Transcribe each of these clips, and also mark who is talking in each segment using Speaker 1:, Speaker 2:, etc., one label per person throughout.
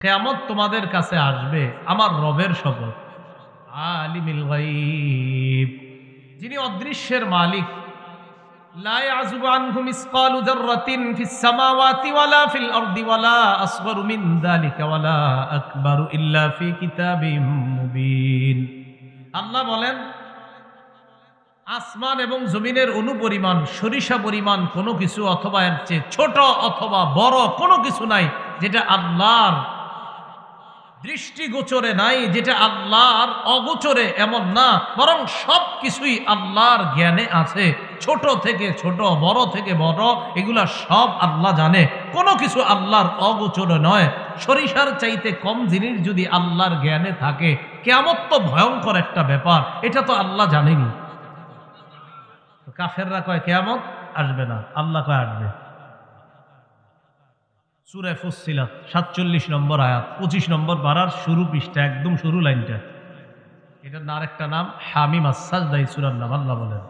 Speaker 1: কিয়ামত তোমাদের কাছে আসবে আমার রবের শপথ, আলিমিল গায়ব, যিনি অদৃশ্যের মালিক। লা ইয়াযুবু আনহু মিসকালু যাররাতিন ফিস সামাওয়াতি ওয়ালা ফিল আরদি ওয়ালা আসগরু মিন যালিকা ওয়ালা আকবারু ইল্লা ফি কিতাবিম মুবিন। আল্লাহ বলেন, আসমান এবং জমিনের অনুপরিমাণ, সরিষা পরিমাণ কোনো কিছু অথবা এর চেয়ে ছোট অথবা বড় কোনো কিছু নাই যেটা আল্লাহর দৃষ্টিগোচরে নাই, যেটা আল্লাহর অগোচরে এমন না, বরং সব কিছুই আল্লাহর জ্ঞানে আছে। ছোট থেকে ছোট, বড় থেকে বড়, এগুলা সব আল্লাহ জানে। কোনো কিছু আল্লাহর অগোচরে নয়। সরিষার চাইতে কম জিনিস যদি আল্লাহর জ্ঞানে থাকে, কিয়ামত তো ভয়ঙ্কর একটা ব্যাপার, এটা তো আল্লাহ জানেনি। কাফেররা কয় কিয়ামত আসবে না, আল্লাহ কয় আসবে। সূরা ফুসসিলাত ৪৭ নম্বর আয়াত, ২৫ নম্বর পারার শুরু পৃষ্ঠা, একদম শুরু লাইনটা। এটার আরেকটা নাম হামিম আস-সাজদা, এই সূরার নাম। আল্লাহ বলেন,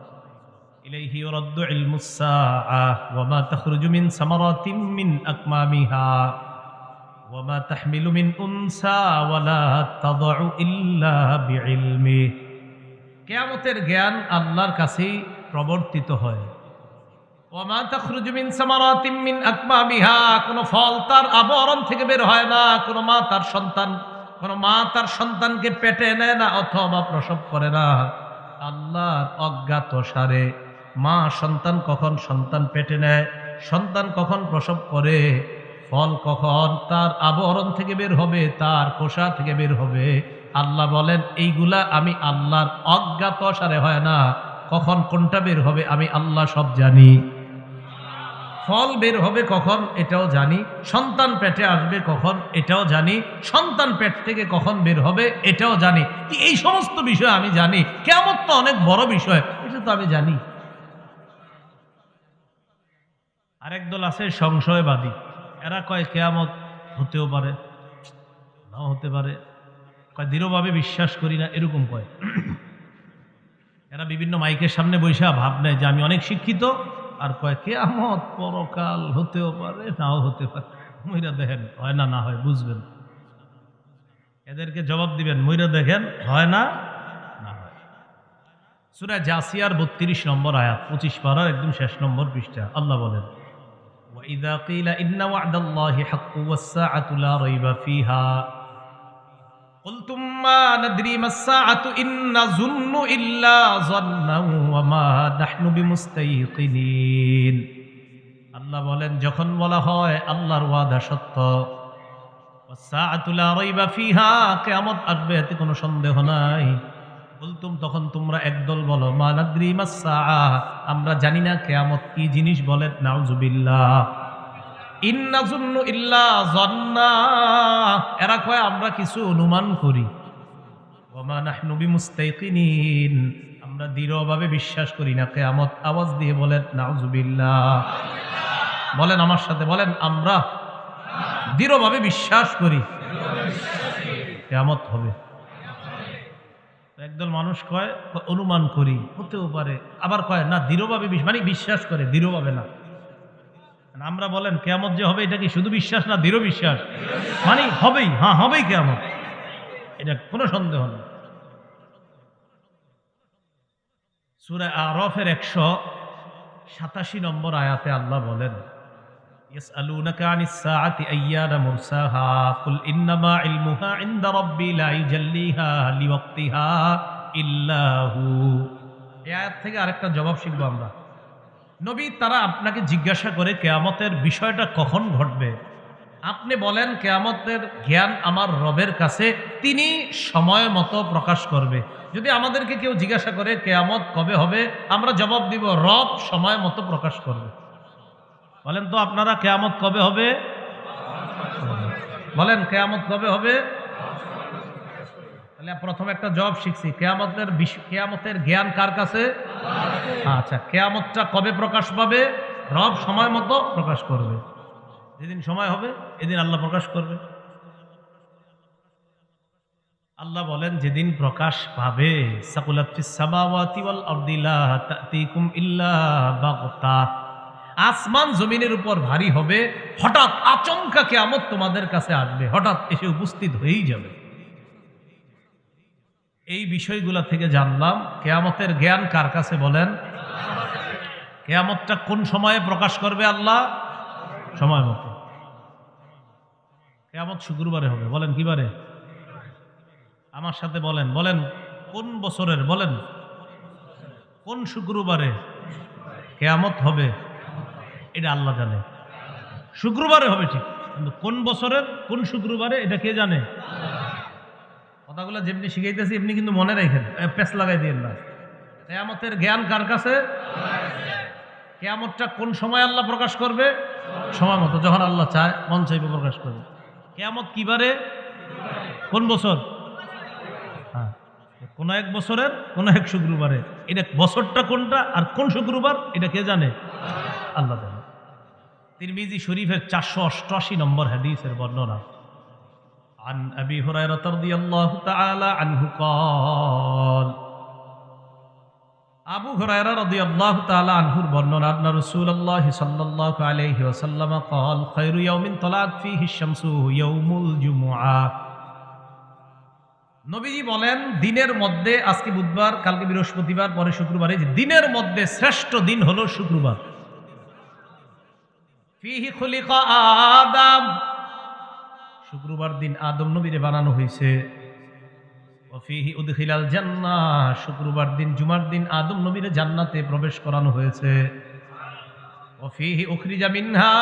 Speaker 1: ইলাইহি ইউরাদ্দু ইলমুস সাআহ ওয়া মা তাখরুজু মিন সামারাতিন মিন আকমামিহা ওয়া মা তাহমিলু মিন উনসা ওয়া লা তাদউ ইল্লা বিইলমিহি। কিয়ামতের জ্ঞান আল্লাহর কাছেই প্রবর্তিত হয়। ওয়া মা তাখরুজু মিন সামারাতিন মিন আকমামিহা, কোন ফল তার আবরণ থেকে বের হয় না। কোন মা তার সন্তানকে পেটে নেয় না অথবা প্রসব করে না। আল্লাহর অজ্ঞাত সারে মা সন্তান কখন সন্তান পেটে নেয়, সন্তান কখন প্রসব করে, ফল কখন তার আবরণ থেকে বের হবে, তার কোষা থেকে বের হবে, আল্লাহ বলেন এইগুলা আমি আল্লাহর অজ্ঞাত সারে হয় না। কখন কোনটা বের হবে আমি আল্লাহ সব জানি। ফল বের হবে কখন এটাও জানি, সন্তান পেটে আসবে কখন এটাও জানি, সন্তান পেট থেকে কখন বের হবে এটাও জানি। এই সমস্ত বিষয় আমি জানি। কিয়ামত তো অনেক বড় বিষয়, এটা তো আমি জানি। আরেক দল আছে সংশয়বাদী, এরা কয় কিয়ামত হতেও পারে, নাও হতে পারে, কয় দৃঢ়ভাবে বিশ্বাস করি না, এরকম কয়। এরা বিভিন্ন মাইকের সামনে বসে ভাব নেয় যে আমি অনেক শিক্ষিত, আর কয় কিয়ামত পরকাল হতেও পারে, নাও হতে পারে। মইরা দেখেন হয় না, না হয় বুঝবেন। এদেরকে জবাব দিবেন, মইরা দেখেন হয় না, না হয়। সূরা জাসিয়ার ৩২ নম্বর আয়াত, ২৫ পারার একদম শেষ নম্বর পৃষ্ঠা। আল্লাহ বলেন, ওয়াইযা কিলা ইন্না ওয়া'দাল্লাহি হাক্কুন ওয়াস-সাআতু লা রাইবা ফিহা কুলতুম মা নাদরি মাস-সাআতু ইন নাযুন্নু ইল্লা যান্নান ওয়া মা নাহনু বিমুস্তাইকিনিন। আল্লাহ বলেন, যখন বলা হয় আল্লাহর ওয়াদা সত্য, ওয়াস-সাআতু লা রাইবা ফিহা, কিয়ামত আসবে এতে কোনো সন্দেহ নাই। কুলতুম, তখন তোমরা একদল বলো, মা নাদরি মাস-সাআহ, আমরা জানি না কিয়ামত কি জিনিস। বলেন নাউযুবিল্লাহ। ইন নাযুন্নু ইল্লা যান্না, এরা কয় আমরা কিছু অনুমান করি। ওয়া মা নাহনু বিমুস্তাইকিনিন, আমরা দৃঢ়ভাবে বিশ্বাস করি না কিয়ামত। আওয়াজ দিয়ে বলেন নাউযুবিল্লাহ। বলেন আমার সাথে, বলেন আমরা দৃঢ়ভাবে বিশ্বাস করি কিয়ামত হবে। একদল মানুষ কয় অনুমান করি, হতেও পারে, আবার কয় না দৃঢ়ভাবে মানে বিশ্বাস করে, দৃঢ়ভাবে না। আমরা বলেন কিয়ামত যে হবে এটা কি শুধু বিশ্বাস না দৃঢ় বিশ্বাস? মানে হবেই, হ্যাঁ হবেই কিয়ামত, এটা কোনো সন্দেহ নেই। সূরা আরাফের ১৮৭ নম্বর আয়াতে আল্লাহ বলেন, ইয়াসআলুনাকা আনিস সাআতি আইয়ানা মুরসাহা কুল ইন্নামা ইলমুহা ইনদা রাব্বি লা ইউজাল্লিহা লিওয়াক্তিহা ইল্লা হু। এই আয়াত থেকে আরেকটা জবাব শিখবো আমরা। নবী, তারা আপনাকে জিজ্ঞাসা করে কিয়ামতের বিষয়টা কখন ঘটবে, আপনি বলেন কিয়ামতের জ্ঞান আমার রবের কাছে, তিনি সময় মতো প্রকাশ করবে। যদি আমাদেরকে কেউ জিজ্ঞাসা করে কিয়ামত কবে হবে, আমরা জবাব দিব রব সময় মতো প্রকাশ করবে। বলেন তো আপনারা কিয়ামত কবে হবে? বলেন কিয়ামত কবে হবে? তাহলে প্রথম একটা জবাব শিখছি, কিয়ামতের জ্ঞান কার কাছে? আচ্ছা, কিয়ামতটা কবে প্রকাশ পাবে? রব সময় মতো প্রকাশ করবে। যেদিন সময় হবে এদিন আল্লাহ প্রকাশ করবে। আল্লাহ বলেন, যেদিন প্রকাশ পাবে, সাকুলাত ফিস সামাওয়াতি ওয়াল আরদি লা তা'তিকুম ইল্লা বাগতা, আসমান জমিনের উপর ভারী হবে, হঠাৎ আচমকা কিয়ামত তোমাদের কাছে আসবে, হঠাৎ এসে উপস্থিত হয়েই যাবে। এই বিষয়গুলা থেকে জানলাম কিয়ামতের জ্ঞান কার কাছে বলেন? কিয়ামতটা কোন সময়ে প্রকাশ করবে আল্লাহ? সময় মতো। কিয়ামত শুক্রবারে হবে, বলেন কি বারে? আমার সাথে বলেন, বলেন কোন বছরের, বলেন কোন শুক্রবারে কিয়ামত হবে? এটা আল্লাহ জানে। শুক্রবারে হবে ঠিক, কিন্তু কোন বছরের কোন শুক্রবারে এটা কে জানে? কথাগুলো যেমনি শিখাইতেছি এমনি কিন্তু মনে রাখেন, পেছ লাগাই দিয়ে না। কিয়ামতের জ্ঞান কার কাছে? কিয়ামতটা কোন সময় আল্লাহ প্রকাশ করবে? সময় মতো, যখন আল্লাহ চায়, মন চাইবে প্রকাশ করবে। কিয়ামত কিবারে? কোন বছর? হ্যাঁ, কোন এক বছরের কোন এক শুক্রবারে। এটা বছরটা কোনটা আর কোন শুক্রবার এটা কে জানে? আল্লাহ জানে। তিরমিজি শরীফের 488 নম্বর হাদিসের বর্ণনা। عن أبي هريرة رضي الله تعالى عنه قال আবু হুরায়রা রাদিয়াল্লাহু তাআলা আনহুর বর্ণনা, আন্না রাসূলুল্লাহ সাল্লাল্লাহু আলাইহি ওয়াসাল্লাম قال خير يوم طلعت فيه الشمس يوم الجمعة। নবীজি বলেন, দিনের মধ্যে, আজকে বুধবার, কালকে বৃহস্পতিবার, পরে শুক্রবার, এই দিনের মধ্যে শ্রেষ্ঠ দিন হলো শুক্রবার। ফিহি খুলিকা আদম, শুক্রবার দিন আদম নবীরে বানানো হয়েছে। ওয়াফিহি উদখিলাল জান্নাহ, শুক্রবার দিন, জুমার দিন আদম নবীরে জান্নাতে প্রবেশ করানো হয়েছে। ওয়াফিহি উখরিজা মিনহা,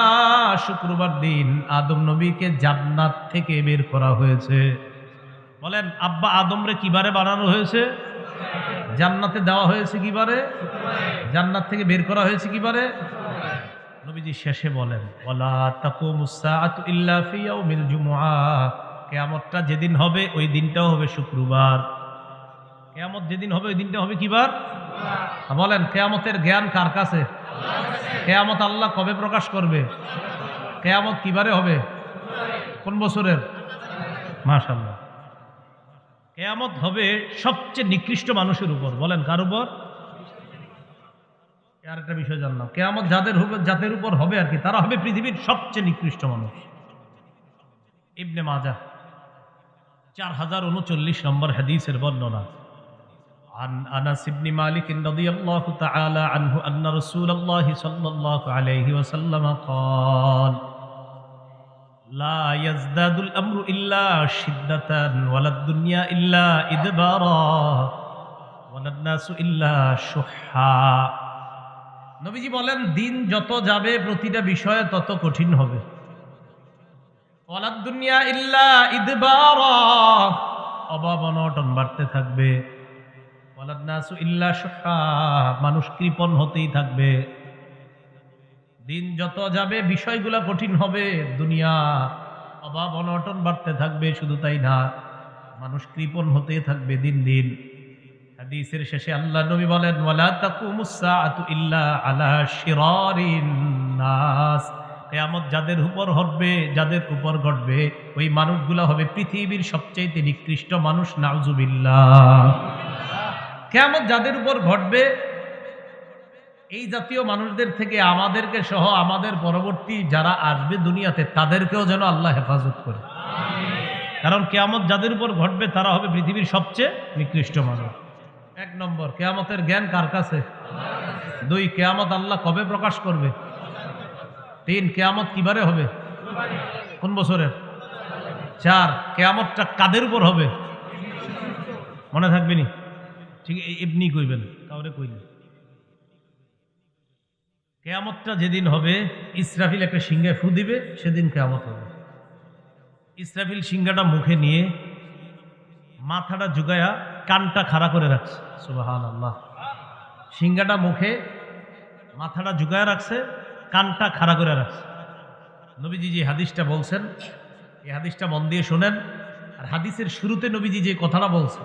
Speaker 1: শুক্রবার দিন আদম নবীকে জান্নাত থেকে বের করা হয়েছে। বলেন, আব্বা আদমরে কিবারে বানানো হয়েছে? জান্নাতে দেওয়া হয়েছে কিবারে? জান্নাত থেকে বের করা হয়েছে কিবারে? নবীজি শেষে বলেন, ওয়ালা তাকুমুস সাআতু ইল্লা ফি ইয়াউমিল জুমআহ, কিয়ামতটা যেদিন হবে ওই দিনটাও হবে শুক্রবার। কিয়ামত যেদিন হবে ওই দিনটা হবে কিবার? বলেন, কিয়ামতের জ্ঞান কার কাছে? কিয়ামত আল্লাহ কবে প্রকাশ করবে? কিয়ামত কিবারে হবে? কোন বছরের? মাশাআল্লাহ। কিয়ামত হবে সবচেয়ে নিকৃষ্ট মানুষের উপর। বলেন কার উপর? আর একটা বিষয় জানলাম, কিয়ামত যাদের উপর হবে আর কি, তারা হবে পৃথিবীর সবচেয়ে নিকৃষ্ট মানুষ। ইবনে মাজাহ 4039 নম্বর হাদিসের বর্ণনা। عن أنس بن مالك رضي الله تعالى عنه أن رسول الله صلى الله عليه وسلم قال لا يزداد الأمر إلا شدة ولا الدنيا إلا إدبارا ولا الناس إلا شحا। নবীজি বলেন, দিন যত যাবে প্রতিটা বিষয়ে তত কঠিন হবে। ওয়ালাদ দুনিয়া ইল্লা ইদবারা, অভাব অনটন বাড়তে থাকবে। ওয়ালাদ নাসু ইল্লা শুহা, মানুষ কৃপণ হতেই থাকবে। দিন যত যাবে বিষয়গুলো কঠিন হবে, দুনিয়া অভাব অনটন বাড়তে থাকবে। শুধু তাই না, মানুষ কৃপণ হতেই থাকবে দিন দিন। হাদিসের শেষে আল্লাহ নবী বলেন, ওয়ালা তাকুমুস সাআতু ইল্লা আলা শিরারিন নাস, কিয়ামত যাদের উপর ঘটবে ওই মানুষগুলো হবে পৃথিবীর সবচেয়ে নিকৃষ্ট মানুষ। নাউজুবিল্লাহ। কিয়ামত যাদের উপর ঘটবে এই জাতীয় মানুষদের থেকে আমাদেরকে সহ আমাদের পরবর্তী যারা আসবে দুনিয়াতে তাদেরকেও যেন আল্লাহ হেফাজত করে। কারণ কিয়ামত যাদের উপর ঘটবে তারা হবে পৃথিবীর সবচেয়ে নিকৃষ্ট মানুষ। এক নম্বর, কিয়ামতের জ্ঞান কার কাছে? 2, কিয়ামত আল্লাহ কবে প্রকাশ করবে? 3, কিয়ামত কিবারে হবে? কোন বছরের? 4, কিয়ামতটা কাদের উপর হবে? মনে থাকবে নি? ঠিক এমনি কইবেন, কাউরে কইলেন। কিয়ামতটা যেদিন হবে, ইসরাফিল একটা সিংহায় ফু দিবে, সেদিন কিয়ামত হবে। ইসরাফিল সিংহাটা মুখে নিয়ে মাথাটা ঝুঁকায়া কানটা খাড়া করে রাখছে। সুবহানাল্লাহ। সিংহাটা মুখে, মাথাটা ঝুঁকায়া রাখছে, কানটা খাড়া করে রাখছে। নবীজি যে হাদিসটা বলছেন, এই হাদিসটা মন দিয়ে শোনেন। আর হাদিসের শুরুতে নবীজি যে কথাটা বলছে,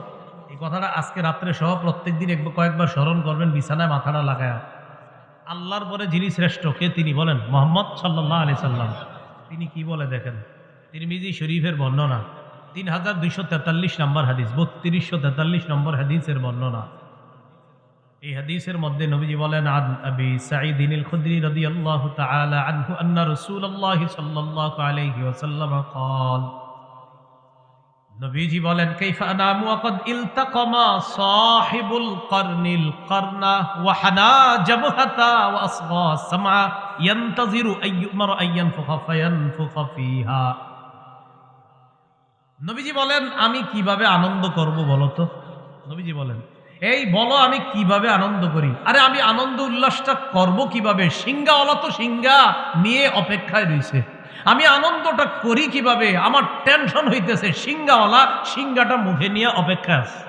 Speaker 1: এই কথাটা আজকে রাত্রে সহ প্রত্যেকদিন কয়েকবার স্মরণ করবেন বিছানায় মাথাটা লাগায়া। আল্লাহর পরে যিনি শ্রেষ্ঠ, কে তিনি? বলেন, মুহাম্মদ সাল্লাল্লাহু আলাইহি সাল্লাম। তিনি কি বলে দেখেন, তিরমিজি শরীফের বর্ণনা, 3243 নম্বর হাদিস, 3243 নম্বর হাদিসের বর্ণনা। এই হাদিসের মধ্যে নবীজি বলেন, আন আবি সাঈদিন আল খুদরি রাদিয়াল্লাহু তাআলা আনহু আন্না রাসূলুল্লাহ সাল্লাল্লাহু আলাইহি ওয়াসাল্লাম قال, নবীজি বলেন, কাইফা আনামু ওয়া ক্বাদ ইলতাকামা সাহিবুল কারনিল কারনা ওয়া হানা জাবহাতা ওয়া আসগা সামআ ইয়ান্তাজিরু আইয়ুমার আইয়ানফুখা ফায়ানফুখা ফিহা। নবীজি বলেন, আমি কিভাবে আনন্দ করব বলো তো। নবীজি বলেন, এই বলো আমি কিভাবে আনন্দ করি। আরে আমি আনন্দ উল্লাসটা করব কিভাবে? সিংহাওয়ালা তো সিংহা নিয়ে অপেক্ষায় রয়েছে। আমি আনন্দটা করি কিভাবে? আমার টেনশন হইতেছে, সিংহাওয়ালা সিংহাটা মুখে নিয়ে অপেক্ষা আছে।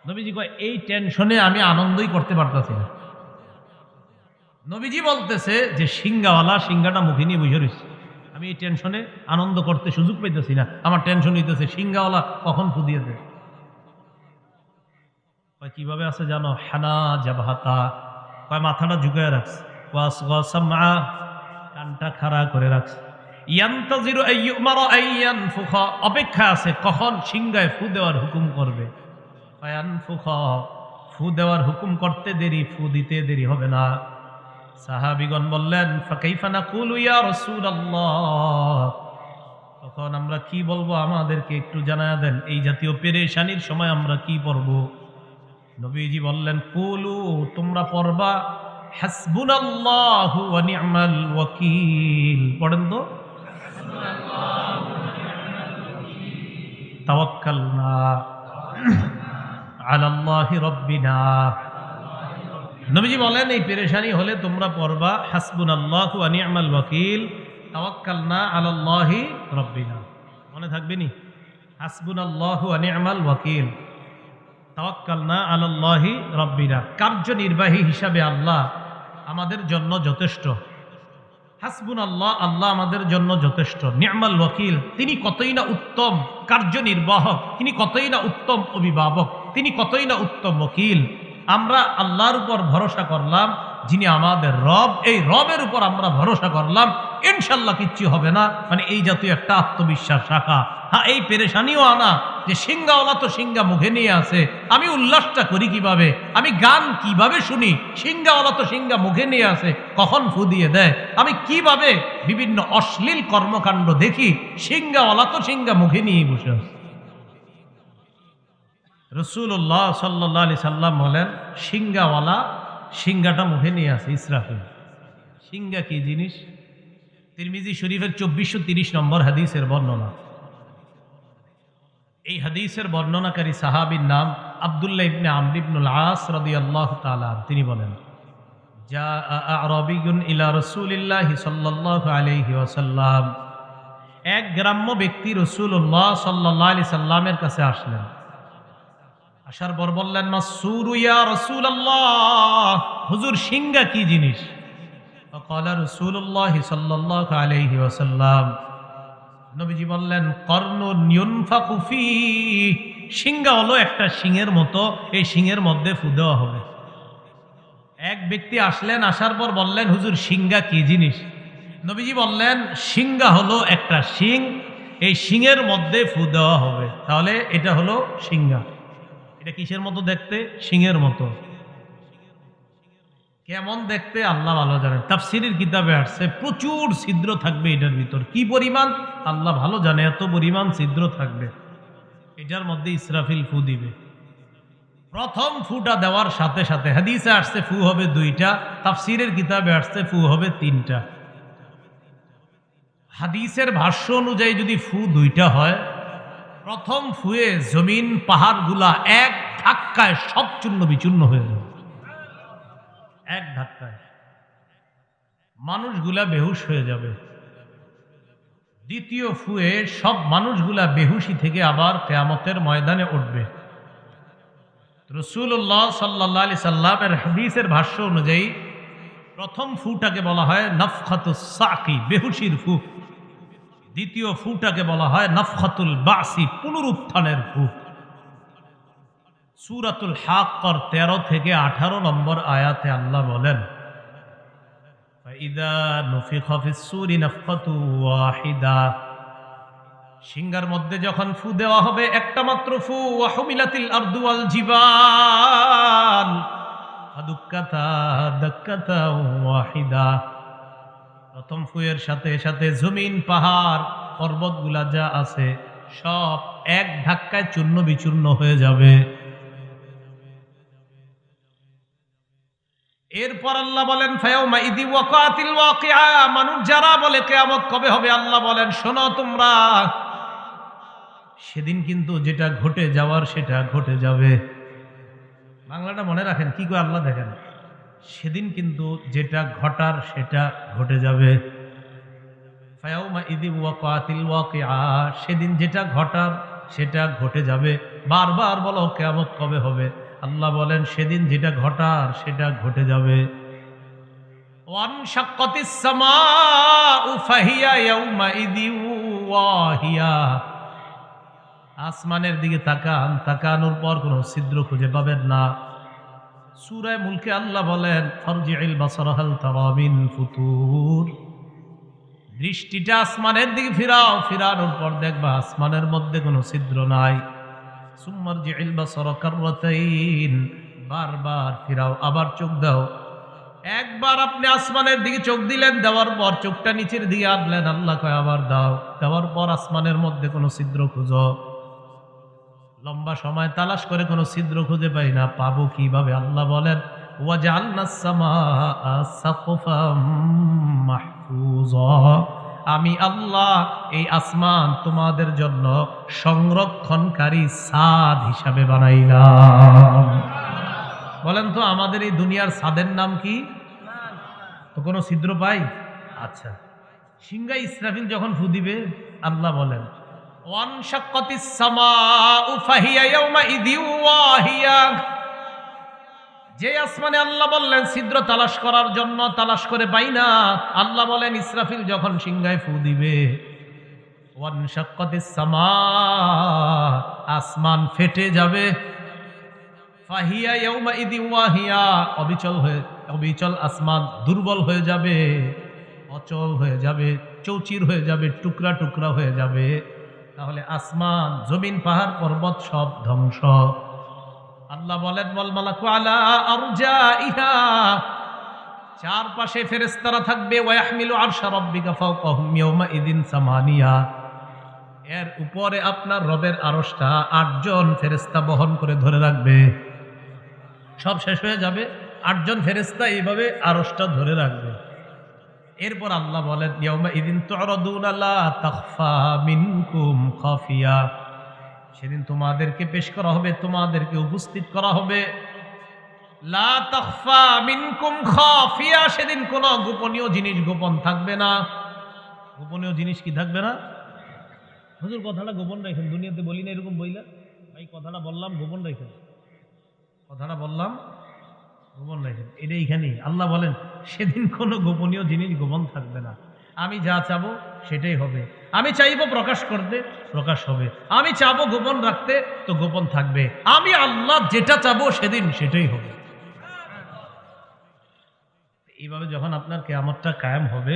Speaker 1: নবীজি কয়, এই টেনশনে আমি আনন্দই করতে পারতেছি না। নবীজি বলতেছে যে সিংহাওয়ালা সিংহাটা মুখে নিয়ে বসে রয়েছে, আমি এই টেনশনে আনন্দ করতে সুযোগ পাইতেছি না। আমার টেনশন হইতেছে সিংহাওয়ালা কখন ফুদিয়ে দেয়। কিভাবে আছে জানো? হানা জাবহাতা, কয় মাথাটা ঝুঁকায় রাখছে, কানটা খাড়া করে রাখছে, ইয়ান্তাজিরু আইয়ুমারা আইয়ানফুখা, অপেক্ষা আছে কখন সিংহায় ফু দেওয়ার হুকুম করবে। ফায়ানফুখা, ফু দেওয়ার হুকুম করতে দেরি, ফু দিতে দেরি হবে না। সাহাবীগণ বললেন, ফাকাইফা নাকুলু ইয়া রাসূলুল্লাহ, তখন আমরা কি বলবো আমাদেরকে একটু জানায়া দেন। এই জাতীয় পেরেশানির সময় আমরা কি পড়ব? নবীজি বললেন, কুলু, তোমরা পড়বা হাসবুনাল্লাহু ওয়া নি'মাল ওয়াকিল। পড়েন তো, তাওয়াক্কালনা আলাল্লাহি রাব্বিনা। নবীজি বলেন, এই পেরেশানি হলে তোমরা পড়বা হাসবুনাল্লাহু ওয়া নি'মাল ওয়াকিল, তাওয়াক্কালনা আলাল্লাহি রাব্বিনা। মনে থাকবে নি? হাসবুনাল্লাহু ওয়া নি'মাল ওয়াকিল, তাওয়াক্কালনা আলাল্লাহি রাব্বিনা। কার্যনির্বাহী হিসাবে আল্লাহ আমাদের জন্য যথেষ্ট। হাসবুনাল্লাহ, আল্লাহ আমাদের জন্য যথেষ্ট। নি'মাল ওয়াকিল, তিনি কতই না উত্তম কার্যনির্বাহক, তিনি কতই না উত্তম অভিভাবক, তিনি কতই না উত্তম ওকিল। আমরা আল্লাহর উপর ভরসা করলাম, যিনি আমাদের রব, এই রবের উপর আমরা ভরসা করলাম, ইনশাল্লাহ কিচ্ছু হবে না। মানে এই জাতীয় একটা আত্মবিশ্বাস রাখা। হ্যাঁ, এই পেরেশানিও আনা যে সিংহাওয়ালা তো সিংহা মুখে নিয়ে আসে, আমি উল্লাসটা করি কিভাবে? আমি গান কিভাবে শুনি? সিংহাওয়ালা তো সিংহা মুখে নিয়ে আসে, কখন ফু দিয়ে দেয়? আমি কিভাবে বিভিন্ন অশ্লীল কর্মকাণ্ড দেখি? সিংহাওয়ালা তো সিংহা মুখে নিয়ে বসে আছে। রাসূলুল্লাহ সাল্লাল্লাহু আলাইহি সাল্লাম বলেন, সিংহাওয়ালা সিংহাটা মুখে নিয়ে আসে। ইসরাফিল, সিংহা কি জিনিস? তিরমিজি শরীফের 2430 নম্বর হাদিসের বর্ণনা। এই হাদিসের বর্ণনাকারী সাহাবীর নাম আব্দুল্লাহ ইবনে আমর ইবনুল আস রাদিয়াল্লাহু তাআলা। তিনি বলেন, জাআ আ'রাবিয়্যুন ইলা রাসূলিল্লাহি সাল্লাল্লাহু আলাইহি ওয়াসাল্লাম, এক গ্রাম্য ব্যক্তি রাসূলুল্লাহ সাল্লাল্লাহু আলাইহি সাল্লামের কাছে আসলেন। আসার পর বললেন, মাসসুরু ইয়া রাসূলুল্লাহ, হুজুর সিংহা কি জিনিস? ফাকালা রাসূলুল্লাহ সাল্লাল্লাহু আলাইহি ওয়াসাল্লাম, নবীজি বললেন, কর্নুন ইউনফাকু ফী, সিংহা হলো একটা শিংয়ের মতো, এই শিংয়ের মধ্যে ফু দেওয়া হবে। এক ব্যক্তি আসলেন, আসার পর বললেন, হুজুর সিংহা কি জিনিস? নবীজি বললেন, সিংহা হলো একটা শিং, এই শিংয়ের মধ্যে ফু দেওয়া হবে। তাহলে এটা হলো সিংহা। এটা কিসের মতো দেখতে? শিংয়ের মতো। কেমন দেখতে আল্লাহ ভালো জানেন। তাফসীরের কিতাবে আসছে প্রচুর ছিদ্র থাকবে এটার ভিতর। কি পরিমাণ আল্লাহ ভালো জানে, এত পরিমাণ ছিদ্র থাকবে। এটার মধ্যে ইসরাফিল ফু দিবে। প্রথম ফুটা দেওয়ার সাথে সাথে হাদিসে আসছে ফু হবে 2টা, তাফসীরের কিতাবে আসছে ফু হবে 3টা। হাদিসের ভাষ্য অনুযায়ী যদি ফু 2টা হয়, প্রথম ফুয়ে জমিন পাহাড়গুলা এক ধাক্কায় সব চূর্ণ বিচূর্ণ হয়ে যাবে। এক ধাক্কায় মানুষগুলা বেহুশ হয়ে যাবে। দ্বিতীয় ফুয়ে সব মানুষগুলা বেহুশি থেকে আবার কিয়ামতের ময়দানে উঠবে। রাসূলুল্লাহ সাল্লাল্লাহু আলাইহি সাল্লামের হাদিসের ভাষ্য অনুযায়ী প্রথম ফুটাকে বলা হয় নাফখাতুস সাকি, বেহুশির ফু। দ্বিতীয় ফুটাকে বলা হয় নাফখাতুল বাসি, পুনরুত্থানের ফু। সূরাতুল হাক্কার 13 থেকে 18 নম্বর আয়াতে আল্লাহ বলেন, ফাইদা নুফিখা ফিস সূরি নাফখাতু ওয়াহিদা, সিংহার মধ্যে যখন ফু দেওয়া হবে, একটা মাত্র ফু, ওয়া হুমিলাতিল আরদু ওয়াল জিবাল ফাদুক্কাতা দাক্কাতা ওয়াহিদা। প্রথম ফুয়ের সাথে সাথে জমিন, পাহাড়, পর্বতগুলা যা আছে সব এক ধাক্কায় চূর্ণ বিচূর্ণ হয়ে যাবে। এরপর আল্লাহ বলেন ফায়াউমা ইদি ওয়াকাতিল ওয়াকিআ, মানুষ যারা বলে কিয়ামত কবে হবে, আল্লাহ বলেন শোনো তোমরা, সেদিন কিন্তু যেটা ঘটে যাওয়ার সেটা ঘটে যাবে। বাংলাটা মনে রাখেন, কি করে আল্লাহ দেখেন, সেদিন কিন্তু যেটা ঘটার সেটা ঘটে যাবে। ফায়াউমা ইদি ওয়াকাতিল ওয়াকিআ, সেদিন যেটা ঘটার সেটা ঘটে যাবে। বারবার বলো কিয়ামত কবে হবে, আল্লাহ বলেন সেদিন যেটা ঘটার সেটা ঘটে যাবে। ওয়ানশাক্কাতিস সামাউ ফাহিয়া ইয়াউমাইযিন ওয়াহিয়া, আসমানের দিকে তাকান, তাকানোর পর কোনো ছিদ্র খুঁজে পাবেন না। সূরা মুলকে আল্লাহ বলেন ফারজিউল বাসারা হাল তারা মিন ফুতুর, দৃষ্টিটা আসমানের দিকে ফিরাও, ফিরানোর পর দেখবা আসমানের মধ্যে কোনো ছিদ্র নাই। সুম্মারজিউল বাসারা কাররাতাইন, বারবার ফিরাও, আবার চোখ দাও। একবার আপনি আসমানের দিকে চোখ দিলেন, দেওয়ার পর চোখটা নিচের দিকে আনলেন, আল্লাহ কয় আবার দাও, দেওয়ার পর আসমানের মধ্যে কোনো ছিদ্র খুঁজো। লম্বা সময় তালাশ করে কোনো ছিদ্র খুঁজে পাই না, পাবো কিভাবে? আল্লাহ বলেন ওয়াজআলনাস সামাআ সাকফাম মাহফুজা, আমি আল্লাহ এই আসমান তোমাদের জন্য সংরক্ষণকারী ছাদ হিসাবে বানাইলাম। বলেন তো আমাদের এই দুনিয়ার ছাদের নাম কি? তো কোনো ছিদ্র পাই? আচ্ছা, সিংহা ইসরাফিল যখন ফু দিবে, আল্লাহ বলেন ওয়ানশাক্কাতিস সামাউ ফাহিয়া ইয়াউমাইযিন ওয়াহিয়া, যে আসমানে আল্লাহ বললেন ছিদ্র তালাশ করার জন্য, তালাশ করে পাই না, আল্লাহ বলেন ইসরাফিল যখন সিংহায় ফু দিবে, ওয়ানশাক্কাতিস সামা, আসমান ফেটে যাবে। ফাহিয়া ইয়াউমাইযিন ওয়াহিয়া, অবিচল আসমান দুর্বল হয়ে যাবে, অচল হয়ে যাবে, চৌচির হয়ে যাবে, টুকরা টুকরা হয়ে যাবে। তাহলে আসমান, জমিন, পাহাড়, পর্বত সব ধ্বংস। আল্লাহ বলেন ওয়াল মালাকু আলা আরজাইহা, চারপাশে ফেরেশতারা থাকবে। ওয়া ইয়াহমিলু আরশা রাব্বিকা ফাওকাহুম ইয়াওমাইযিন সামানিয়া, এর উপরে আপনার রবের আরশটা 8 জন ফেরেশতা বহন করে ধরে রাখবে। সব শেষ হয়ে যাবে, 8 জন ফেরেশতা এইভাবে আরশটা ধরে রাখবে। এরপর আল্লাহ বলেন ইয়াউমাইযিন তু'রাদুনা লা তাখফা মিনকুম খাফিয়া, সেদিন তোমাদেরকে পেশ করা হবে, তোমাদেরকে উপস্থিত করা হবে। লা তাখফা মিনকুম খাফিয়া, সেদিন কোনো গোপনীয় জিনিস গোপন থাকবে না। গোপনীয় জিনিস কি থাকবে না? হুজুর কথাটা গোপন রাখেন, দুনিয়াতে বলি না এরকম বইলা, ভাই কথাটা বললাম গোপন রাখেন, কথাটা বললাম গোপন রাখেন, এটা এইখানেই আল্লাহ বলেন সেদিন কোনো গোপনীয় জিনিস গোপন থাকবে না। আমি যা চাবো সেটাই হবে, আমি চাইবো প্রকাশ করতে প্রকাশ হবে, আমি চাবো গোপন রাখতে তো গোপন থাকবে। আমি আল্লাহ যেটা চাবো সেদিন সেটাই হবে। এইভাবে যখন আপনার কিয়ামতটা কায়েম হবে,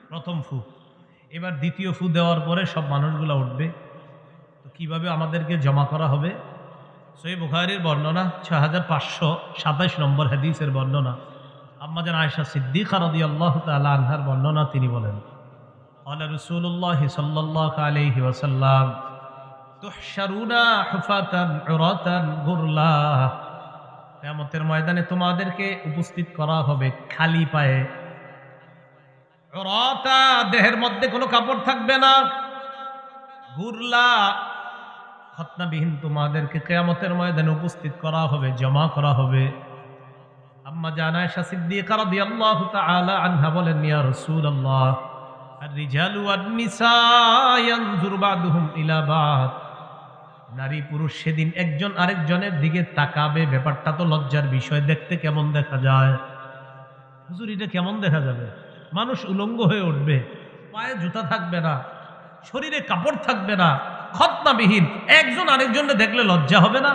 Speaker 1: প্রথম ফু, এবার দ্বিতীয় ফু দেওয়ার পরে সব মানুষগুলো উঠবে। তো কিভাবে আমাদেরকে জমা করা হবে? সহিহ বুখারীর বর্ণনা, 6527 নম্বর হাদিসের বর্ণনা, আম্মা জান আয়েশা সিদ্দিকা রাদিয়াল্লাহু তাআলা আনহার বর্ণনা, তিনি বলেন ক্বালা রাসূলুল্লাহ সাল্লাল্লাহু আলাইহি ওয়াসাল্লাম তুহশারুনা হুফাতান উরাতান গুরলা, কিয়ামতের ময়দানে তোমাদেরকে উপস্থিত করা হবে খালি পায়ে, উরাতা, দেহের মধ্যে কোনো কাপড় থাকবে না, গুরলা, খতনাবিহীন তোমাদেরকে কিয়ামতের ময়দানে উপস্থিত করা হবে, জমা করা হবে। আম্মা জান আয়েশা সিদ্দিকা রাদিয়াল্লাহু তাআলা আনহা বলেন ইয়া রাসূলুল্লাহ আর-রিজালু ওয়ান-নিসা ইয়ানজুরু বা'দুহুম ইলা বা'দ, নারী পুরুষ সেদিন একজন আরেকজনের দিকে তাকাবে, ব্যাপারটা তো লজ্জার বিষয়, দেখতে কেমন দেখা যায়? হুজুর এটা কেমন দেখা যাবে? মানুষ উলঙ্গ হয়ে উঠবে, পায়ে জুতা থাকবে না, শরীরে কাপড় থাকবে না, খতনাবিহীন, একজন আরেকজনকে দেখলে লজ্জা হবে না?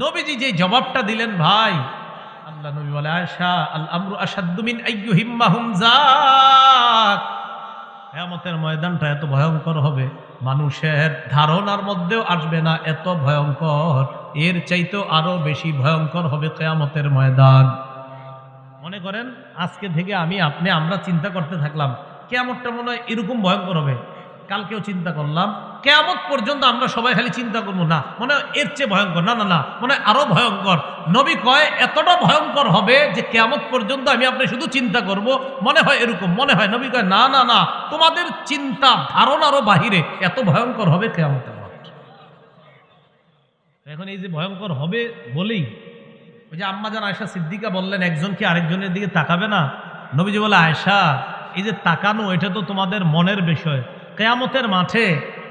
Speaker 1: নবীজি যে জবাবটা দিলেন ভাই, আল্লাহ নবী বলে আয়েশা আল আমরু আশাদ্দু মিন আইয়ুহিম্মাহুম যাক, কিয়ামতের ময়দানটা এত ভয়ঙ্কর হবে, মানুষের ধারণার মধ্যেও আসবে না এত ভয়ঙ্কর। এর চাইতেও আরো বেশি ভয়ঙ্কর হবে কিয়ামতের ময়দান। মনে করেন আজকে থেকে আমরা চিন্তা করতে থাকলাম কিয়ামতটা মনে হয় এরকম ভয়ঙ্কর হবে, কালকেও চিন্তা করলাম, কিয়ামত পর্যন্ত আমরা সবাই খালি চিন্তা করবো না মনে হয় এর চেয়ে ভয়ঙ্কর, না না না মনে হয় আরো ভয়ঙ্কর। নবী কয় এতটা ভয়ঙ্কর হবে যে কিয়ামত পর্যন্ত আপনি শুধু চিন্তা করব মনে হয় এরকম মনে হয়। নবী কয় না না না, তোমাদের চিন্তা ধারণারও বাহিরে এত ভয়ঙ্কর হবে কিয়ামতের মাঠ। এখন এই যে ভয়ঙ্কর হবে বলেই ওই যে আম্মা জান আয়েশা সিদ্দিকা বললেন, একজন কি আরেকজনের দিকে তাকাবে না? নবীজি বলে, আয়েশা এই যে তাকানো এটা তো তোমাদের মনের বিষয়, কিয়ামতের মাঠে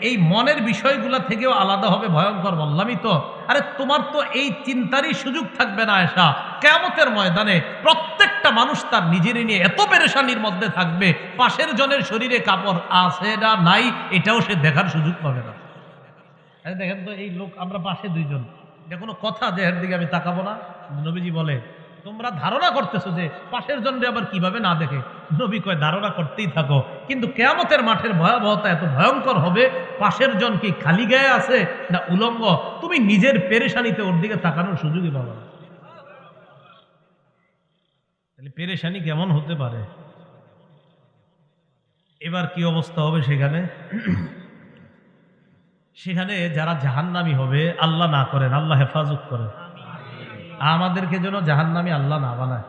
Speaker 1: এই মনের বিষয়গুলা থেকেও আলাদা হবে ভয়ঙ্কর। বললামই তো, আরে তোমার তো এই চিন্তারই সুযোগ থাকবে না আয়েশা। কিয়ামতের ময়দানে প্রত্যেকটা মানুষ তার নিজের নিয়ে এত পেরেশানির মধ্যে থাকবে, পাশের জনের শরীরে কাপড় আছে না নাই এটাও সে দেখার সুযোগ পাবে না। আরে দেখেন তো এই লোক, আমরা পাশে দুইজন, এটা কোনো কথা যে এর দিকে আমি তাকাবো না? নবীজি বলে তোমরা ধারণা করতেছো যে পাশের জনরে আবার কিভাবে না দেখে। নবী কয় ধারণা করতেই থাকো, কিন্তু কিয়ামতের মাঠের ভয়াবহতা এত ভয়ঙ্কর হবে, পাশের জন কি খালি গায়ে আছে না উলঙ্গ, তুমি নিজের পেরেশানিতে ওর দিকে তাকানোর সুযোগই পাবে না। তাহলে পেরেশানি কেমন হতে পারে? এবার কি অবস্থা হবে সেখানে? সেখানে যারা জাহান্নামী হবে, আল্লাহ না করেন, আল্লাহ হেফাজত করেন, আমাদেরকে যেন জাহান্নামী আল্লাহ না বানায়।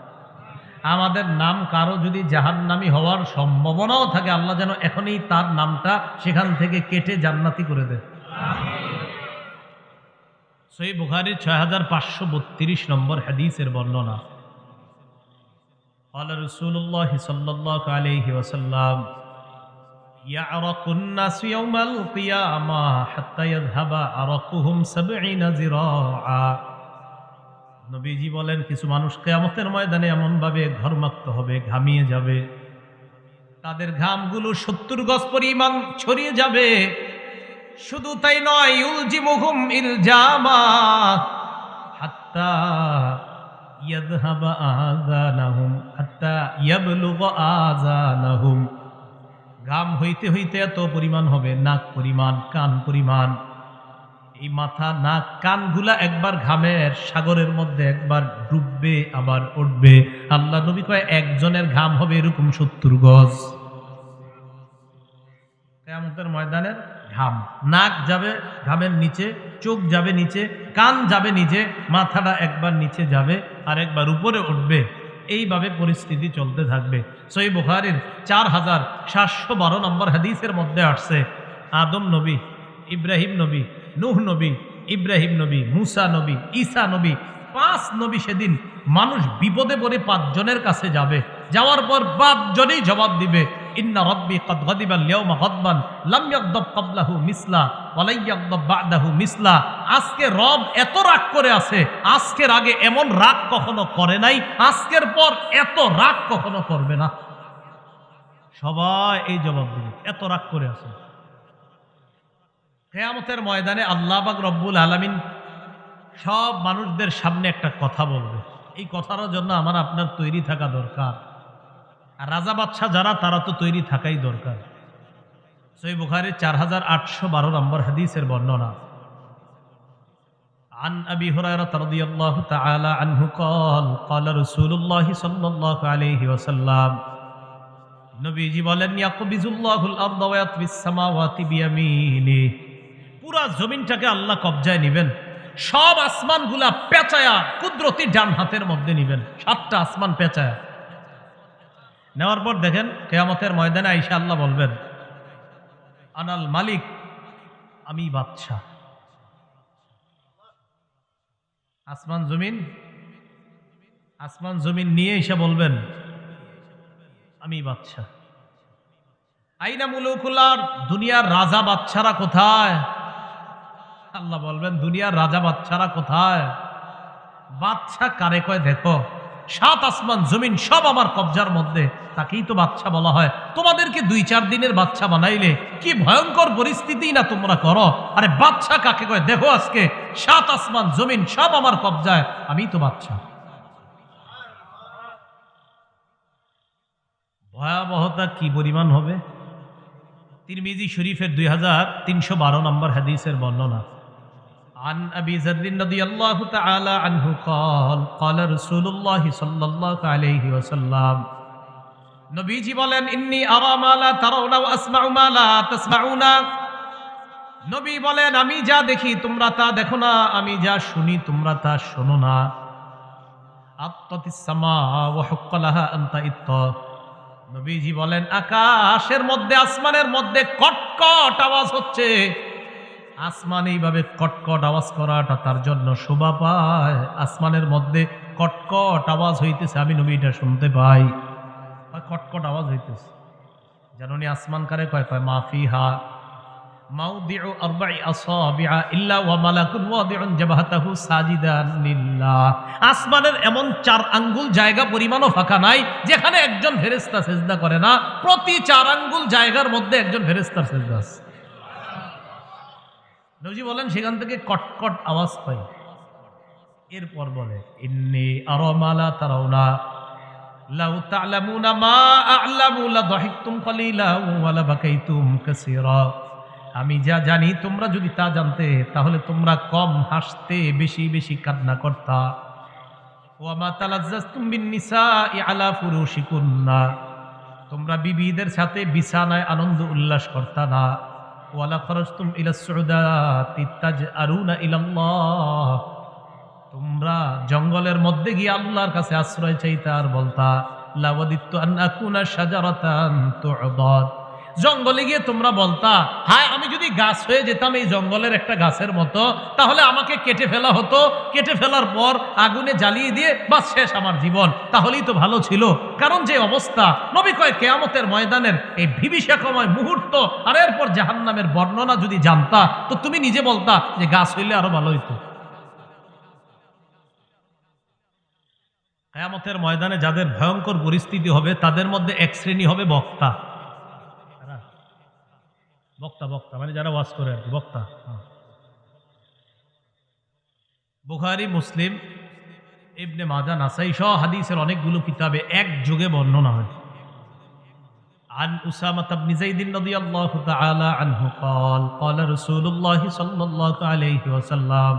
Speaker 1: আমাদের নাম কারো যদি জাহান্নামী হওয়ার সম্ভাবনাও থাকে, আল্লাহ যেন এখনই তার নামটা সেখান থেকে কেটে জান্নাতি করে দেয়। সহিহ বুখারীর 6532 নম্বর হাদিসের বর্ণনা, قال رسول الله صلى الله عليه وسلم يعرق الناس يوم القيامة حتى يذهب عرقهم 70 ذراعا। নবীজি বলেন কিছু মানুষ কিয়ামতের ময়দানে এমন ভাবে ঘর্মাক্ত হবে, ঘামিয়ে যাবে, তাদের ঘামগুলো 70 গজ পরিমাণ ছড়িয়ে যাবে। শুধু তাই নয়, ইউলজিমুহুম ইলজামা হাত্তা ইয়াযহাবা আযানাহুম হাত্তা ইয়াবলুগা আযানাহুম। ঘাম হইতে হইতে এত পরিমাণ হবে, নাক পরিমাণ, কান পরিমাণ, এই মাথা নাক কানগুলা একবার ঘামের সাগরের মধ্যে একবার ডুববে আবার উঠবে। আল্লাহ নবী কয় একজনের ঘাম হবে এরকম 70 গজ। কিয়ামতের ময়দানের ঘাম, নাক যাবে ঘামের নিচে, চোখ যাবে নিচে, কান যাবে নিচে, মাথাটা একবার নিচে যাবে আর একবার উপরে উঠবে। এইভাবে পরিস্থিতি চলতে থাকবে। সহিহ বুখারীর 4712 নম্বর হাদিসের মধ্যে আসছে, আদম নবী, ইব্রাহিম নবী, নূহ নবী, ইব্রাহিম নবী, মুসা নবী, ঈসা নবী, 5 নবী সেদিন মানুষ বিপদে পড়ে 5 জনের কাছে যাবে। যাওয়ার পর 5 জনেই জবাব দিবে, ইন্না রাব্বি ক্বাদ গাদিবা আল-ইয়াওমা গাদবান লাম ইয়াগদাব ক্বাবলাহু মিসলা ওয়া লা ইয়াগদাব বা'দাহু মিসলা। আজকে রব এত রাগ করে আছে, আজকের আগে এমন রাগ কখনো করে নাই, আজকের পর এত রাগ কখনো করবে না। সবাই এই জবাব দিবে, এত রাগ করে আছে। কিয়ামতের ময়দানে আল্লাহ পাক রব্বুল আলামিন সব মানুষদের সামনে একটা কথা বলবে। এই কথার জন্য আমার আপনার তৈরি থাকা দরকার। আর রাজা বাদশাহ যারা, তারা তো তৈরি থাকাই দরকার। সহিহ বুখারীর 4812 নম্বর হাদিসের বর্ণনা, عن أبي هريرة رضي الله تعالى عنه قال قال رسول الله صلى الله عليه وسلم নবীজি বলেন, ইয়াকবিজুল্লাহুল আরদা ওয়া ইয়াতবিস সামাওয়াতি বিয়ামিনি। পুরা জমিনটাকে আল্লাহ কবজায় নেবেন, সব আসমানগুলা পেঁচায়া কুদরতি ডান হাতের মধ্যে নেবেন, 7টা আসমান পেঁচায়া নেওয়ার পর দেখেন কিয়ামতের ময়দানে আইসা আল্লাহ বলবেন, আনাল মালিক, আমি বাদশাহ। আসমান জমিন নিয়ে এসে বলবেন, আমি বাদশাহ। আইনা মুলুকুল আরদ, দুনিয়ার রাজা বাদশারা কোথায়? আল্লাহ বলবেন, দুনিয়ার রাজা বাদশারা কোথায়? বাদশা কারে কয় দেখো, 7 আসমান জমিন সব আমার কবজার মধ্যে, তাকেই তো বাদশা বলা হয়। তোমাদেরকে 2-4 দিনের বাদশা বানাইলে কি ভয়ঙ্কর পরিস্থিতি না তোমরা করো। আরে বাদশা কাকে কয় দেখো, আজকে 7 আসমান জমিন সব আমার কবজায়, আমি তো বাদশা। ভয়াবহতা কি পরিমাণ হবে? তিরমিজি শরীফের 2312 নম্বর হাদিসের বর্ণনা। عن أبي ذر رضي الله تعالى عنه قال قال رسول الله صلى الله عليه وسلم নবীজি বলেন ইন্নী আরা মা লা তারাউনা ওয়া আসমাউ মা লা তাসমাউনা। নবী বলেন আমি যা দেখি তোমরা তা দেখো না, আমি যা শুনি তোমরা তা শোনো না। আত্তাতিস সামা ওয়া হুক্কালাহা আনতা ইত্তা। নবীজি বলেন আকাশের মধ্যে আসমানের মধ্যে কটকট আওয়াজ হচ্ছে, আসমান এইভাবে কটকট আওয়াজ করাটা তার জন্য শোভা পায়। আসমানের মধ্যে কটকট আওয়াজ হইতেছে, আমি নবী এটা শুনতে পাই। কটকট আওয়াজ হইতেছে, জানুনি আসমান কারে কয় কয় মাফিহা মাউদিউ আরবাই আসাবিআ ইল্লা ওয়া মালাকুন ওয়াদিউন জাবহাতাহু সাজিদান লিল্লাহ। আসমানের এমন 4 আঙ্গুল জায়গা পরিমাণও ফাঁকা নাই যেখানে একজন ফেরেশতা সিজদা করে না। প্রতি 4 আঙ্গুল জায়গার মধ্যে একজন ফেরেশতার সিজদা আছে। নবী বলেন সেখান থেকে কটকট আওয়াজ পাই। এরপর বলে ইন্নী আরা মা লা তারাউনা লাউ তা'লামুনা মা আ'লামু লা দাহিকতুম কালিলান ওয়া লা বাকাইতুম কাসীরা। আমি যা জানি তোমরা যদি তা জানতে তাহলে তোমরা কম হাসতে, বেশি বেশি কান্না করতা। ওয়া মা তালাজ্জাজতুম বিন নিসাই আলা ফুরুশিকুন্না। তোমরা বিবিদের সাথে বিছানায় আনন্দ উল্লাস করতা না। ওয়ালা খরাজতুম ইলা সুউদাতি তাজআরুনা ইলাল্লাহ। তোমরা জঙ্গলের মধ্যে গিয়ে আল্লাহর কাছে আশ্রয় চাইতা আর বলতা লাওয়াদিতু আন আকুনা শাজারাতান তু'দাদ। জঙ্গলে গিয়ে তোমরা বলতা হায় আমি যদি গাছ হয়ে যেতাম এই জঙ্গলের একটা গাছের মতো, তাহলে আমাকে কেটে ফেলা হতো, কেটে ফেলার পর আগুনে জ্বালিয়ে দিয়ে বাস শেষ আমার জীবন, তাহলেই তো ভালো ছিল। কারণ যে অবস্থা, নবী কয় কিয়ামতের ময়দানের এই বিভীষিকাময় মুহূর্ত আর এরপর জাহান্নামের বর্ণনা যদি জানতা তো তুমি নিজে বলতা যে গাছ হইলে আরো ভালো হইতো। কিয়ামতের ময়দানে যাদের ভয়ঙ্কর পরিস্থিতি হবে তাদের মধ্যে এক শ্রেণী হবে বক্তা। বক্তা বক্তা মানে যারা ওয়াজ করে আর কি, বক্তা। বুখারী, মুসলিম, ইবনে মাজাহ, নাসাই সহ হাদিসের অনেকগুলো কিতাবে একযোগে বর্ণনা হয়। عن أسامة بن زيد رضي الله تعالى عنه قال قال رسول الله صلى الله عليه وسلم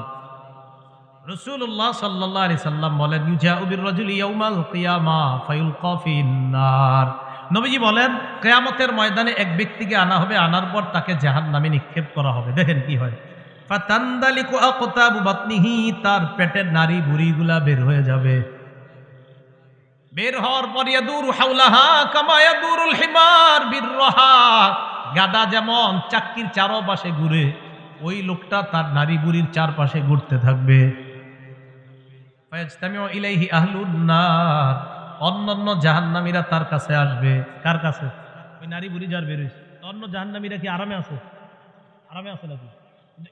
Speaker 1: রাসূলুল্লাহ সাল্লাল্লাহু আলাইহি সাল্লাম বলেন ইউজাউ বির-রাজুলি ইয়াউমাল কিয়ামা ফায়ুলকা ফিন-নার। নবীজি বলেন কিয়ামতের ময়দানে এক ব্যক্তিকে আনা হবে, আনার পর তাকে জাহান্নামে নিক্ষেপ করা হবে। দেখেন কি হয়, ফাতানদালিকু আকতাবু বাতনিহি, তার পেটের নাড়ি ভুঁড়িগুলা বের হয়ে যাবে। বের হওয়ার পর ইয়াদুরু হাওলাহা কামা ইয়াদুরুল হিমার বির-রাহা, গাধা যেমন চাক্কির চারপাশে ঘুরে ওই লোকটা তার নারী বুড়ির চারপাশে ঘুরতে থাকবে। ফায়াজতামিউ ইলাইহি আহলুন নার, অন্যান্য জাহান্নামীরা তার কাছে আসবে। কার কাছে? ওই নারী বুড়ি যার বের হয়েছে। অন্য জাহান্নামীরা কি আরামে আছে? আরামে আছে নাকি?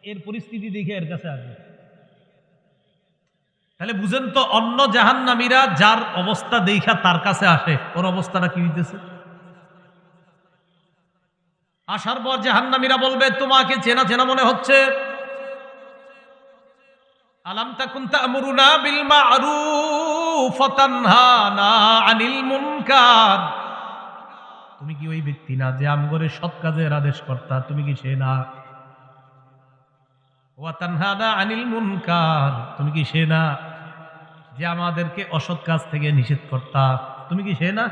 Speaker 1: এর পরিস্থিতি দেখে এর কাছে আসবে। তাহলে বুঝেন তো, অন্য জাহান্নামীরা যার অবস্থা দেখা তার কাছে আসে, ওর অবস্থাটা কি হইতেছে? আসার পর জাহান্নামীরা বলবে তোমাকে চেনা চেনা মনে হচ্ছে। আলাম তাকুন তা'মুরুনা বিল মা'রুফ ওয়া তানহানা আনিল মুনকার। তুমি কি ওই ব্যক্তি না যে আমগরে সৎ কাজের আদেশ করতা? তুমি কি সে না? ওয়া তানহানা আনিল মুনকার, তুমি কি সে না যে আমাদেরকে অসৎ কাজ থেকে নিষেধ করতা? তুমি কি সে না?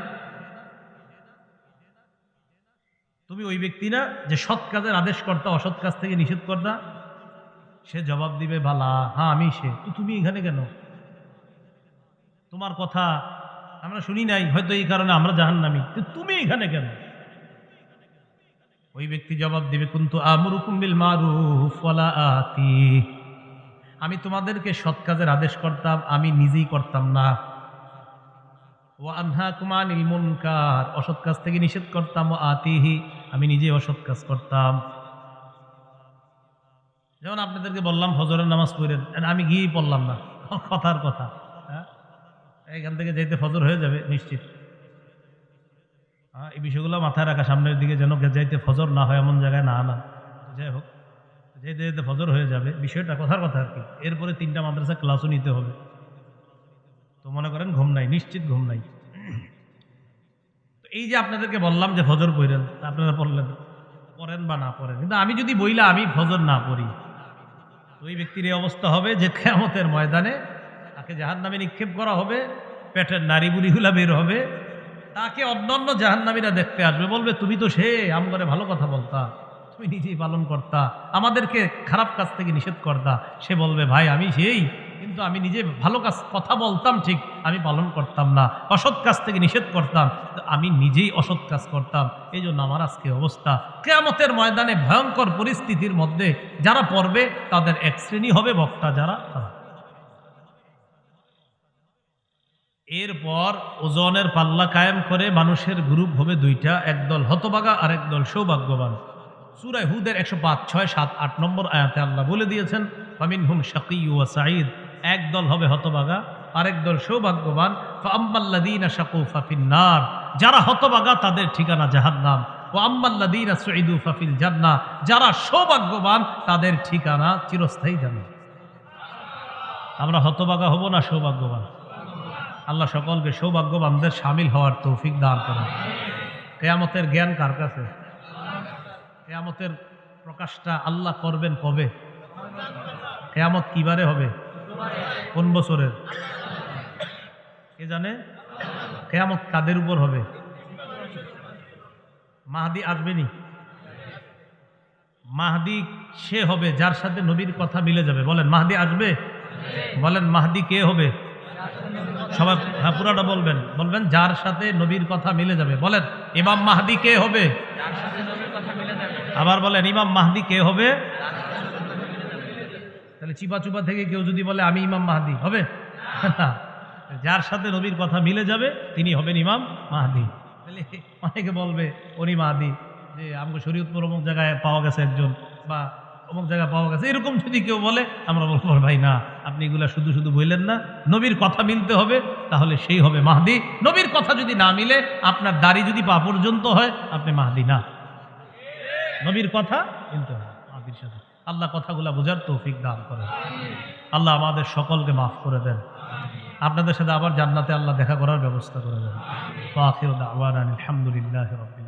Speaker 1: তুমি ওই ব্যক্তি না যে সৎ কাজের আদেশ করতা, অসৎ কাজ থেকে নিষেধ করতা? সে জবাব দিবে বালা, হ্যাঁ আমি সে। তো তুমি এখানে কেন? তোমার কথা আমরা শুনি নাই, হয়তো এই কারণে আমরা জাহান্নামী, তুমি এখানে কেন? ওই ব্যক্তি জবাব দিবে কুনতু আমুরুকুম বিল মারুফ ওয়ালা আতি, আমি তোমাদেরকে সৎ কাজের আদেশ করতাম, আমি নিজেই করতাম না। ওয়া আনহাকুম আনিল মুনকার, অসৎ কাজ থেকে নিষেধ করতাম। ওয়া আতিহি, আমি নিজে অসৎ কাজ করতাম। যেমন আপনাদেরকে বললাম ফজরের নামাজ পড়েন, আমি গিয়েই পড়লাম না, কথার কথা। হ্যাঁ, এখান থেকে যাইতে ফজর হয়ে যাবে নিশ্চিত। এই বিষয়গুলো মাথায় রাখা, সামনের দিকে যেন যাইতে ফজর না হয় এমন জায়গায় না আনা। যাই হোক, যেতে যেতে ফজর হয়ে যাবে, বিষয়টা কথার কথা আর কি। এরপরে 3টা মাদ্রাসা ক্লাসও নিতে হবে। তো মনে করেন ঘুম নাই, নিশ্চিত ঘুম নাই। তো এই যে আপনাদেরকে বললাম যে ফজর পড়েন, আপনারা পড়লেন, পড়েন বা না পড়েন, কিন্তু আমি যদি বইলা আমি ফজর না পড়ি, ওই ব্যক্তির এই অবস্থা হবে যে কিয়ামতের ময়দানে তাকে জাহান্নামে নিক্ষেপ করা হবে, পেটের নাড়িবুড়িগুলা বের হবে, তাকে অন্যান্য জাহান্নামীরা দেখতে আসবে, বলবে তুমি তো সে আমগরে ভালো কথা বলতা, তুমি নিজেই পালন করতা, আমাদেরকে খারাপ কাজ থেকে নিষেধ করতা। সে বলবে ভাই আমি সেই, কিন্তু আমি নিজে ভালো কাজ কথা বলতাম ঠিক, আমি পালন করতাম না, অসৎ কাজ থেকে নিষেধ করতাম, তো আমি নিজেই অসৎ কাজ করতাম, এই জন্য আমার আজকে অবস্থা। কিয়ামতের ময়দানে ভয়ঙ্কর পরিস্থিতির মধ্যে যারা পড়বে তাদের এক শ্রেণী হবে বক্তা যারা তারা। এরপর ওজনের পাল্লা কায়েম করে মানুষের গ্রুপ হবে দুইটা, একদল হতভাগা আর একদল সৌভাগ্যবান। সূরা হুদের 105, 6, 7, 8 নম্বর আয়াতে আল্লাহ বলে দিয়েছেন ফামিনহুম শাকিয়্যু ওয়া সাঈদ, একদল হবে হতভাগা আরেক দল সৌভাগ্যবান। ফাআম্মাল্লাযীনা শাকু ফাফিন নার, যারা হতভাগা তাদের ঠিকানা জাহান্নাম। ওয়া আম্মাল্লাযীনা সুঈদু ফাফিল জান্নাহ, যারা সৌভাগ্যবান তাদের ঠিকানা চিরস্থায়ী জান্নাত। আমরা হতভাগা হব না সৌভাগ্যবান? আল্লাহ সকলকে সৌভাগ্যবানদের শামিল হওয়ার তৌফিক দান করেন। কিয়ামতের জ্ঞান কার কাছে? কিয়ামতের প্রকাশটা আল্লাহ করবেন কবে? কিয়ামত কিবারে হবে? কোন বছরের? কে জানে? কিয়ামত কাদের উপর হবে? মাহদি আসবেনি। মাহদি সে হবে যার সাথে নবীর কথা মিলে যাবে। বলেন মাহদি আসবে? বলেন মাহদি কে হবে? সবাই হ্যাঁ পুরাটা বলবেন, বলবেন যার সাথে নবীর কথা মিলে যাবে। বলেন ইমাম মাহদি কে হবে? আবার বলেন ইমাম মাহদি কে হবে? তাহলে চিপা চুপা থেকে কেউ যদি বলে আমি ইমাম মাহদি, হবে না। যার সাথে নবীর কথা মিলে যাবে তিনি হবেন ইমাম মাহদি। তাহলে অনেকে বলবে উনি মাহদি, যে আমাকে শরীয়তপুর অমুক জায়গায় পাওয়া গেছে একজন, বা অমুক জায়গায় পাওয়া গেছে, এরকম যদি কেউ বলে আমরা বলবো ভাই না, আপনি এগুলা শুধু শুধু বললেন না, নবীর কথা মিলতে হবে, তাহলে সেই হবে মাহদি। নবীর কথা যদি না মিলে, আপনার দাড়ি যদি পা পর্যন্ত হয়, আপনি মাহদি না। নবীর কথা মিলতে হবে মাহদির সাথে। আল্লাহ কথাগুলা বোঝার তৌফিক দান করেন। আল্লাহ আমাদের সকলকে মাফ করে দেন। আপনাদের সাথে আবার জান্নাতে আল্লাহ দেখা করার ব্যবস্থা করে দেন। ওয়া আখিরু দাওয়ানা আলহামদুলিল্লাহি রাব্বিল আলামিন।